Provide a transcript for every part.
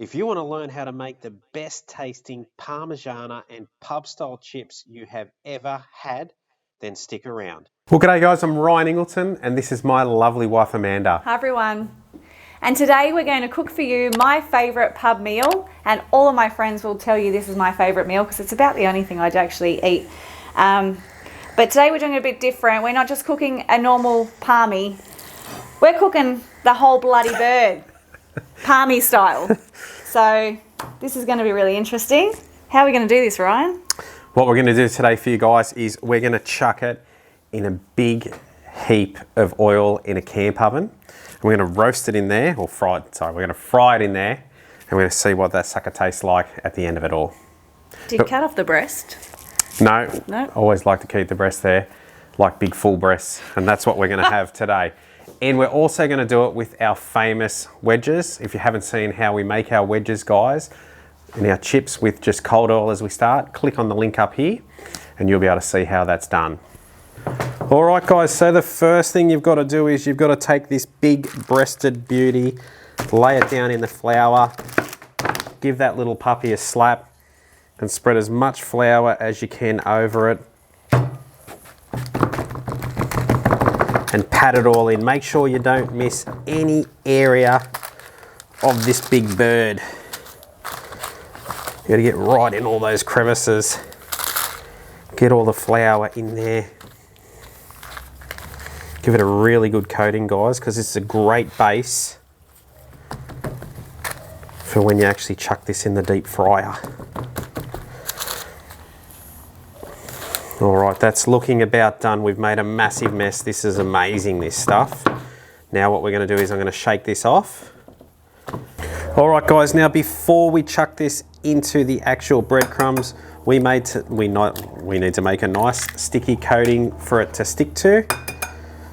If you want to learn how to make the best tasting Parmigiana and pub style chips you have ever had, then stick around. Well, g'day guys, I'm Ryan Ingleton and this is my lovely wife Amanda. Hi everyone. And today we're going to cook for you my favourite pub meal, and all of my friends will tell you this is my favourite meal because it's about the only thing I'd actually eat. But today we're doing it a bit different. We're not just cooking a normal parmi, we're cooking the whole bloody bird, parmi style. So this is going to be really interesting. How are we going to do this, Ryan? What we're going to do today for you guys is we're going to chuck it in a big heap of oil in a camp oven. And we're going to roast it in there, or fry it, sorry, we're going to fry it in there, and we're going to see what that sucker tastes like at the end of it all. Do you cut off the breast? No, No. Always like to keep the breast there, like big full breasts, and that's what we're going to have today. And we're also going to do it with our famous wedges. If you haven't seen how we make our wedges, guys, and our chips with just cold oil as we start, click on the link up here and you'll be able to see how that's done. All right, guys, so the first thing you've got to do is you've got to take this big breasted beauty, lay it down in the flour, give that little puppy a slap, and spread as much flour as you can over it. And pat it all in. Make sure you don't miss any area of this big bird. You gotta get right in all those crevices. Get all the flour in there. Give it a really good coating, guys, because it's a great base for when you actually chuck this in the deep fryer. All right, that's looking about done. We've made a massive mess. This is amazing, this stuff. Now what we're gonna do is I'm gonna shake this off. All right, guys, now before we chuck this into the actual breadcrumbs, we need to make a nice sticky coating for it to stick to.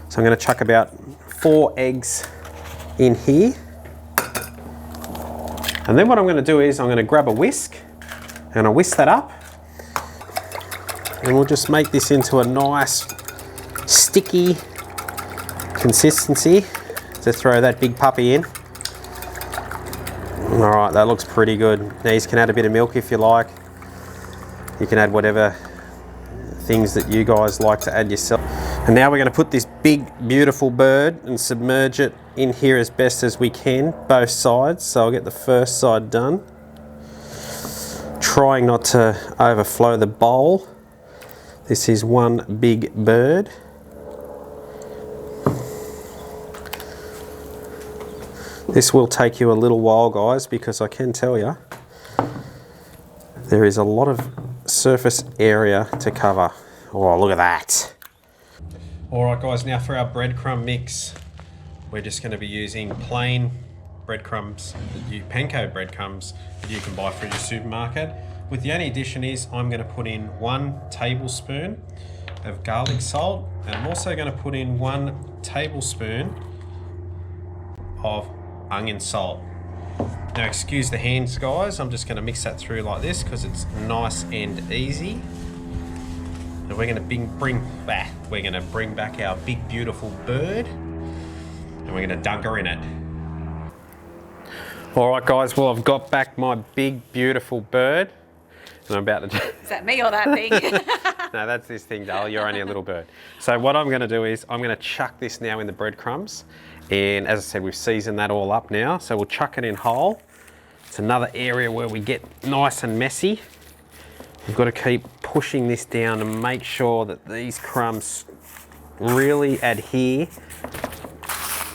So I'm gonna chuck about 4 eggs in here. And then what I'm gonna do is I'm gonna grab a whisk, and I'll whisk that up. And we'll just make this into a nice sticky consistency to throw that big puppy in. All right, that looks pretty good. Now you can add a bit of milk if you like. You can add whatever things that you guys like to add yourself. And now we're going to put this big, beautiful bird and submerge it in here as best as we can, both sides. So I'll get the first side done. Trying not to overflow the bowl. This is one big bird. This will take you a little while, guys, because I can tell you there is a lot of surface area to cover. Oh, look at that. All right, guys, now for our breadcrumb mix, we're just going to be using plain breadcrumbs, panko breadcrumbs that you can buy from your supermarket. With the only addition is I'm going to put in 1 tablespoon of garlic salt, and I'm also going to put in 1 tablespoon of onion salt. Now excuse the hands, guys, I'm just going to mix that through like this because it's nice and easy. And we're going to bring back our big beautiful bird, and we're going to dunk her in it. All right, guys, well, I've got back my big beautiful bird. And I'm about to... Is that me or that thing? No, that's this thing, Dale. You're only a little bird. So what I'm going to do is I'm going to chuck this now in the breadcrumbs. And as I said, we've seasoned that all up now. So we'll chuck it in whole. It's another area where we get nice and messy. We've got to keep pushing this down and make sure that these crumbs really adhere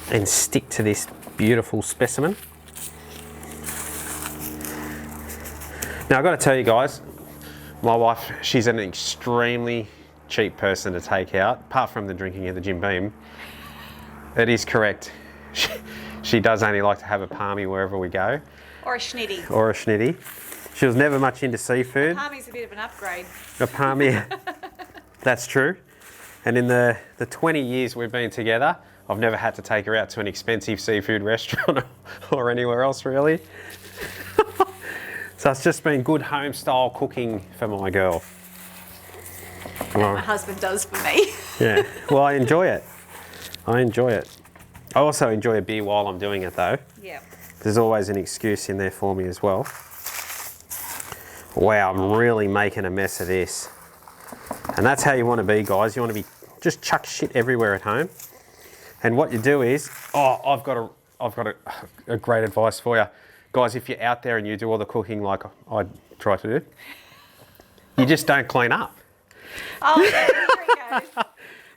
and stick to this beautiful specimen. Now I've got to tell you guys, my wife, she's an extremely cheap person to take out, apart from the drinking at the Jim Beam. It is correct. She does only like to have a parmi wherever we go. Or a schnitty. Or a schnitty. She was never much into seafood. Parmi's a bit of an upgrade. A parmi, that's true. And in the 20 years we've been together, I've never had to take her out to an expensive seafood restaurant or anywhere else really. So it's just been good home style cooking for my girl. My husband does for me. Yeah, well, I enjoy it. I enjoy it. I also enjoy a beer while I'm doing it though. Yeah. there's always an excuse in there for me as well. Wow, I'm really making a mess of this. And that's how you want to be, guys. You want to be just chuck shit everywhere at home. And what you do is, I've got a great advice for you. Guys, if you're out there and you do all the cooking like I try to do, you just don't clean up. Oh, there we go.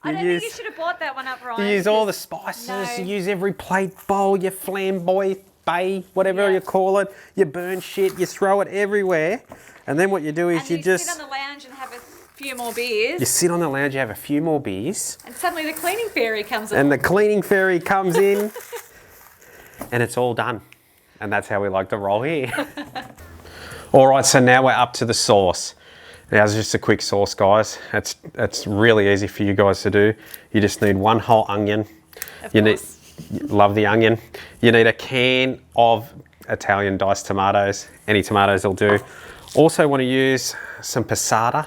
I don't think you should have bought that one up, Ryan. You use all the spices, you use every plate, bowl, your flamboy, bay, whatever you call it. You burn shit, you throw it everywhere. And then what you do is you just sit on the lounge and have a few more beers. You sit on the lounge, you have a few more beers. And suddenly the cleaning fairy comes in. And the cleaning fairy comes in. And it's all done. And that's how we like to roll here. All right, so now we're up to the sauce. Now it's just a quick sauce, guys. It's really easy for you guys to do. You just need 1 whole onion. Love the onion. You need a can of Italian diced tomatoes. Any tomatoes will do. Also want to use some passata,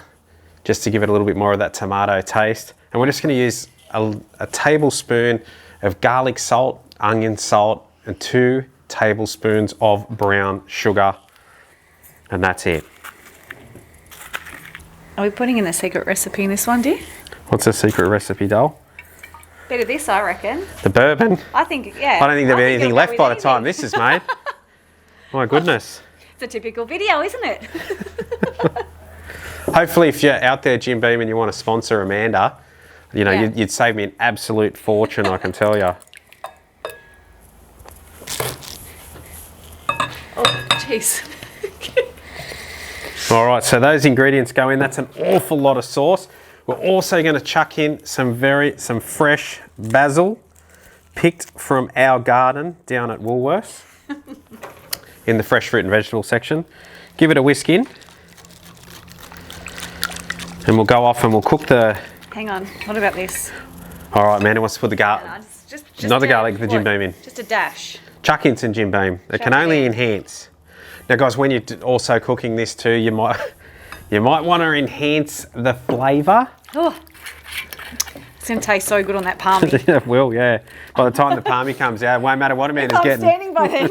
just to give it a little bit more of that tomato taste. And we're just going to use a tablespoon of garlic salt, onion salt, and 2 tablespoons of brown sugar. And that's it. Are we putting in a secret recipe in this one, dear? What's the secret recipe, doll? Bit of this, I reckon. The bourbon? I think, yeah. I don't think there'll be anything left by the time this is made. My goodness. It's a typical video, isn't it? Hopefully, if you're out there, Jim Beam, and you want to sponsor Amanda, you know, you'd save me an absolute fortune, I can tell you. Oh, jeez. All right, so those ingredients go in. That's an awful lot of sauce. We're also going to chuck in some fresh basil, picked from our garden down at Woolworths, in the fresh fruit and vegetable section. Give it a whisk in, and we'll go off and we'll cook the... Hang on, what about this? All right, Amanda wants to put the garlic... No, just not the garlic, the Jim Beam in. Just a dash. Chuck in some Jim Beam. It can only enhance. Now, guys, when you're also cooking this too, you might want to enhance the flavour. Oh, it's going to taste so good on that parmi. It will, yeah. By the time the parmi comes out, it won't matter what Amanda's getting. I'm standing by then.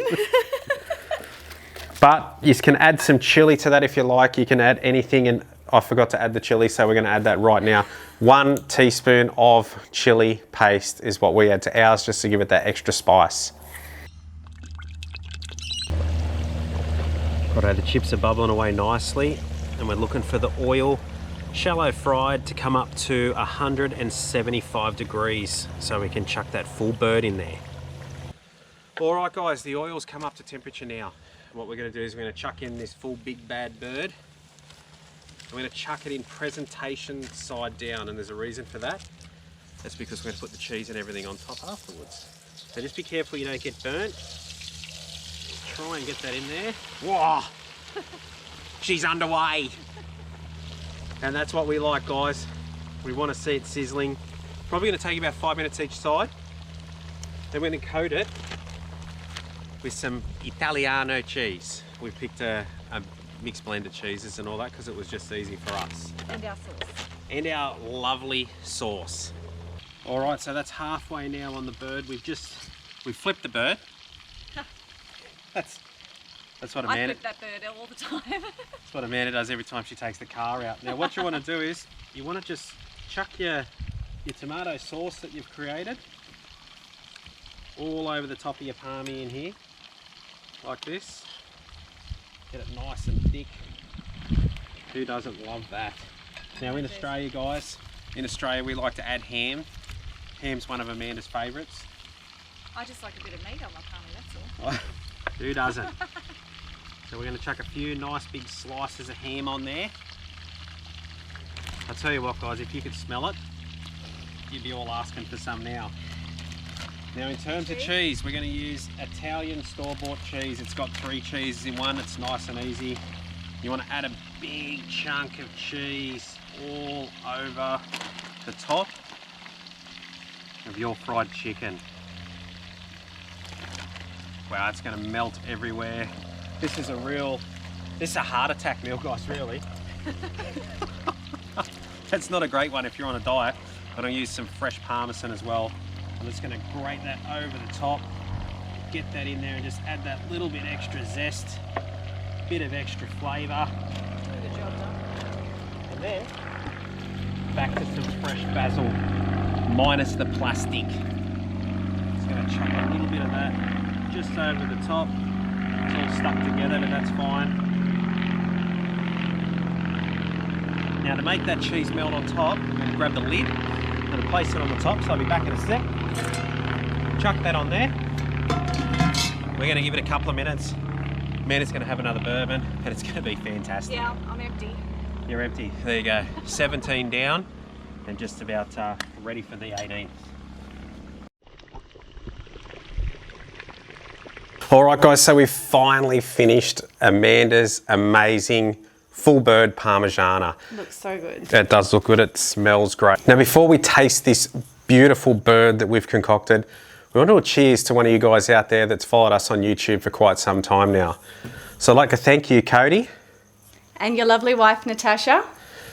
But you can add some chilli to that if you like. You can add anything, and I forgot to add the chilli, so we're going to add that right now. 1 teaspoon of chilli paste is what we add to ours, just to give it that extra spice. Righto, the chips are bubbling away nicely, and we're looking for the oil shallow fried to come up to 175 degrees, so we can chuck that full bird in there. All right, guys, the oil's come up to temperature now. What we're going to do is we're going to chuck in this full big bad bird. We're going to chuck it in presentation side down, and there's a reason for that. That's because we're going to put the cheese and everything on top afterwards. So just be careful you don't get burnt. Try and get that in there. Whoa! She's underway! And that's what we like, guys. We want to see it sizzling. Probably going to take about 5 minutes each side. Then we're going to coat it with some Italiano cheese. We picked a mixed blend of cheeses and all that because it was just easy for us. And our sauce. And our lovely sauce. All right, so that's halfway now on the bird. We flipped the bird. That's what Amanda... I flip that bird all the time. That's what Amanda does every time she takes the car out. Now what you want to do is, you want to just chuck your tomato sauce that you've created all over the top of your parmi in here, like this. Get it nice and thick. Who doesn't love that? Now in Australia, guys, we like to add ham. Ham's one of Amanda's favourites. I just like a bit of meat on my parmi, that's all. Who doesn't? So we're going to chuck a few nice big slices of ham on there. I'll tell you what, guys, if you could smell it, you'd be all asking for some now. Now in terms of cheese, we're going to use Italian store-bought cheese. It's got 3 cheeses in one. It's nice and easy. You want to add a big chunk of cheese all over the top of your fried chicken. Wow, it's going to melt everywhere. This is a heart attack meal, guys, really. That's not a great one if you're on a diet, but I'll use some fresh parmesan as well. I'm just going to grate that over the top. get that in there and just add that little bit extra zest, bit of extra flavour. Good job, Dom. And then back to some fresh basil, minus the plastic. Just going to chuck a little bit of that just over the top. It's all stuck together, but that's fine. Now to make that cheese melt on top, I'm going to grab the lid and place it on the top, so I'll be back in a sec. Chuck that on there. We're going to give it a couple of minutes. Man, it's going to have another bourbon and it's going to be fantastic. Yeah, I'm empty. You're empty. There you go. 17 down and just about ready for the 18. All right, guys, so we've finally finished Amanda's amazing full bird Parmigiana. Looks so good. It does look good. It smells great. Now, before we taste this beautiful bird that we've concocted, we want to do a cheers to one of you guys out there that's followed us on YouTube for quite some time now. So I'd like to thank you, Cody. And your lovely wife, Natasha.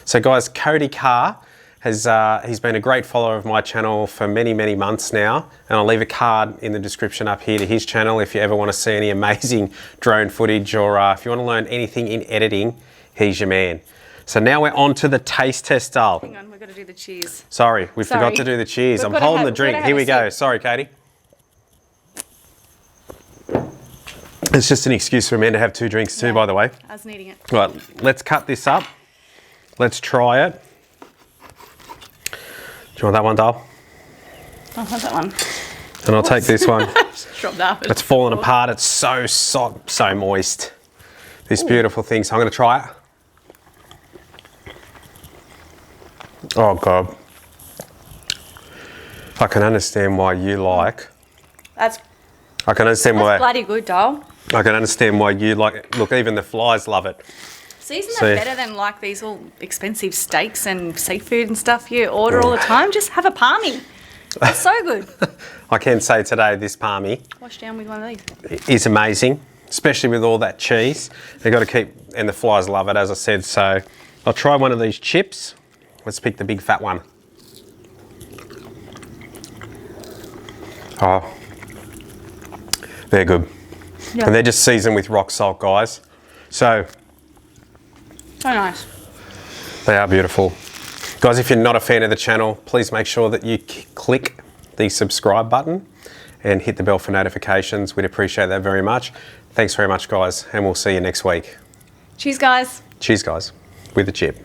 So guys, Cody Carr has he's been a great follower of my channel for many, many months now. And I'll leave a card in the description up here to his channel if you ever want to see any amazing drone footage or if you want to learn anything in editing, he's your man. So now we're on to the taste test, Dal. Hang on, we've got to do the cheers. Sorry, we forgot to do the cheers. I'm holding the drink. Here we go. Sorry, Katie. It's just an excuse for a man to have two drinks too, by the way. I was needing it. Right, let's cut this up. Let's try it. Do you want that one, Dal? I want that one. And I'll take this one. Just dropped that. It's fallen apart. It's so soft, so moist. This beautiful thing. So I'm going to try it. Oh, God. I can understand why you like. That's I can understand why. bloody good, doll. I can understand why you like. Look, even the flies love it. So isn't that better than like these all expensive steaks and seafood and stuff you order all the time? Just have a parmi. It's so good. I can say today this parmi Wash down with one of these. is amazing, especially with all that cheese. They've got to keep, and the flies love it, as I said. So I'll try one of these chips. Let's pick the big fat one. Oh, they're good. Yeah. And they're just seasoned with rock salt, guys. So nice. they are beautiful. Guys, if you're not a fan of the channel, please make sure that you click the subscribe button and hit the bell for notifications. We'd appreciate that very much. Thanks very much, guys, and we'll see you next week. Cheers, guys. Cheers, guys, with a chip.